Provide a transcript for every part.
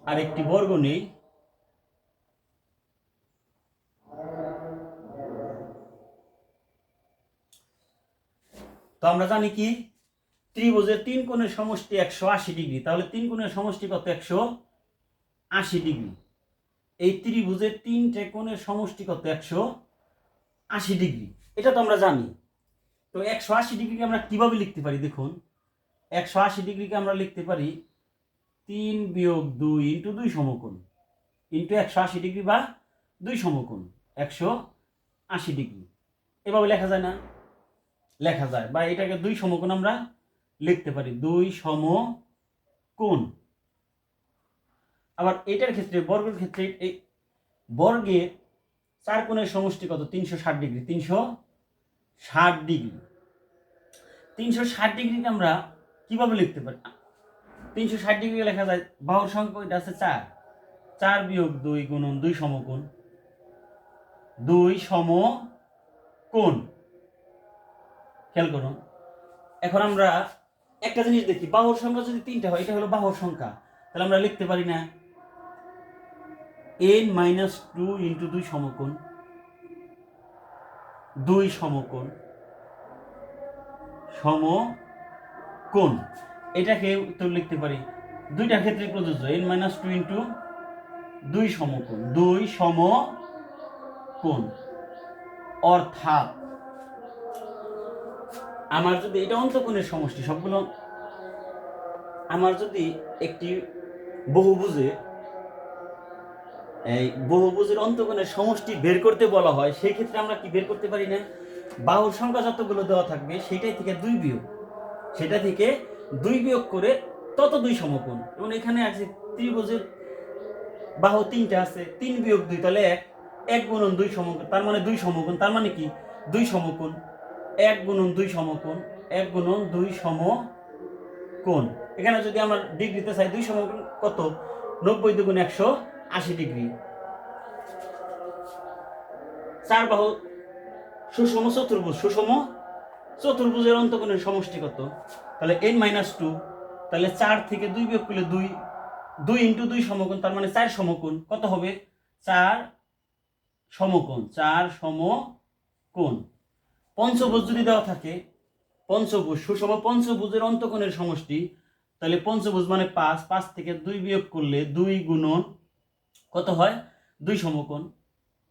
আর একটি বর্গ নেই, তো আমরা জানি কি ত্রিভুজের 3 কোণের সমষ্টি 180 ডিগ্রি, তাহলে 3 কোণের সমষ্টি কত? 180 ডিগ্রি। এই ত্রিভুজের 3টে কোণের সমষ্টি কত? 180 ডিগ্রি, এটা তো আমরা জানি। তো 180 ডিগ্রিকে আমরা কিভাবে লিখতে পারি? দেখুন, 180 ডিগ্রিকে আমরা লিখতে পারি 3 বিয়োগ 2 ইন্টু 2 সমকোণ ইন্টু 180 ডিগ্রি বা 2 সমকোণ 180 ডিগ্রি। এভাবে লেখা যায় না? লেখা যায়, বা এটাকে 2 সমকোণ আমরা লিখতে পারি, 2 সমকোণ। আবার এটার ক্ষেত্রে, বর্গের ক্ষেত্রে, এই বর্গের 4 কোণের সমষ্টি কত? 360 ডিগ্রি। 360 ডিগ্রি, 360 ডিগ্রিকে আমরা কিভাবে লিখতে পারি? 360 ডিগ্রি লেখা যায়, বাহুর সংখ্যা এটা আছে 4, 4 বিয়োগ 2 গুণন 2 সমকোণ, 2 সমকোণ। খেয়াল করুন, এখন আমরা একটা জিনিস দেখি, বাহুর সংখ্যা যদি 3টা হয়, এটা হলো বাহুর সংখ্যা, তাহলে আমরা লিখতে পারি না n-2 ইন্টু 2 সমকোণ, 2 সমকোণ সমকোণ, এটাকে উত্তর লিখতে পারি। দুইটা ক্ষেত্রে প্রযোজ্য, n-2 ইন্টু 2 সমকোণ, 2 সমকোণ। অর্থাৎ আমার যদি এটা অন্তকোণের সমষ্টি, সবগুলো আমার যদি একটি বহুভুজে এই বহুভুজের অন্তকোণের সমষ্টি বের করতে বলা হয়, সেই ক্ষেত্রে আমরা কি বের করতে পারি না? বাহুর সংখ্যা যতগুলো দেওয়া থাকবে সেটাই থেকে 2 বিয়োগ, সেটা থেকে 2 বিয়োগ করে তত 2 সমকোণ। এবং এখানে আছে ত্রিভুজের বাহু 3টা আছে, 3 বিয়োগ 2 তাহলে 1, 1 গুণন 2 সমকোণ, তার মানে 2 সমকোণ, তার মানে কি 2 সমকোণ, 1 গুণন 2 সমকোণ, 1 গুণন 2 সমকোণ। এখানে যদি আমরা ডিগ্রিতে চাই 2 সমকোণ কত? 90 দুগুণ 180 ডিগ্রি। 4 বাহু সুষম চতুর্ভুজ, সুষম চতুর্ভুজের অন্তকোণের সমষ্টি কত? তাহলে n-2, তাহলে 4 থেকে 2 বিয়োগ করলে 2, 2 ইন্টু 2 সমকোণ, তার মানে 4 সমকোণ। কত হবে? 4 সমকোণ, 4 সমকোণ। পঞ্চভুজ যদি দেওয়া থাকে, পঞ্চভুজ, সুষম পঞ্চভুজের অন্তকোণের সমষ্টি, তাহলে পঞ্চভুজ মানে 5, 5 থেকে 2 বিয়োগ করলে 2 গুণন কত হয়? 2 সমকোণ,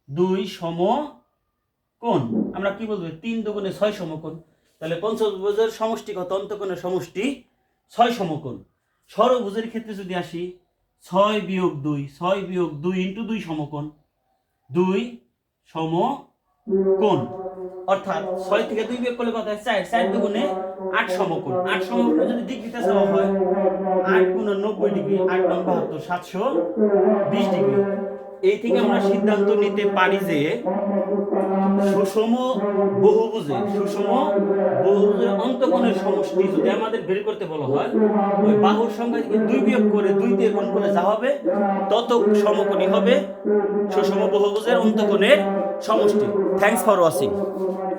2 সমকোণ। আমরা কি বলবো? 3 দুগুণে 6 সমকোণ। তাহলে পঞ্চভুজের সমষ্টি কত? অন্তকোণের সমষ্টি 6 সমকোণ। ষড়ভুজের ক্ষেত্রে যদি আসি, 6 বিয়োগ 2, 6 বিয়োগ 2 ইন্টু 2 সমকোণ, 2 সমকোণ। অর্থাৎ 6 থেকে 2 বিয়োগ করলে কত হয়? 4, 4 দুগুণে 8 সমকোণ। 8 সমকোণ যদি ডিগ্রিতে চাওয়া হয়, 8 গুণন 90 ডিগ্রি, 8 নং 72, 720 ডিগ্রি। এই থেকে আমরা সিদ্ধান্ত নিতে পারি যে সুষম বহুভুজের অন্তকোণের সমষ্টি যদি আমাদের বের করতে বলা হয়, ওই বাহুর সংখ্যা থেকে 2 বিয়োগ করে 2 দিয়ে গুণ করে যা হবে তত সমকোণই হবে সুষম বহুভুজের অন্তকোণের সমষ্টি। Thanks for watching.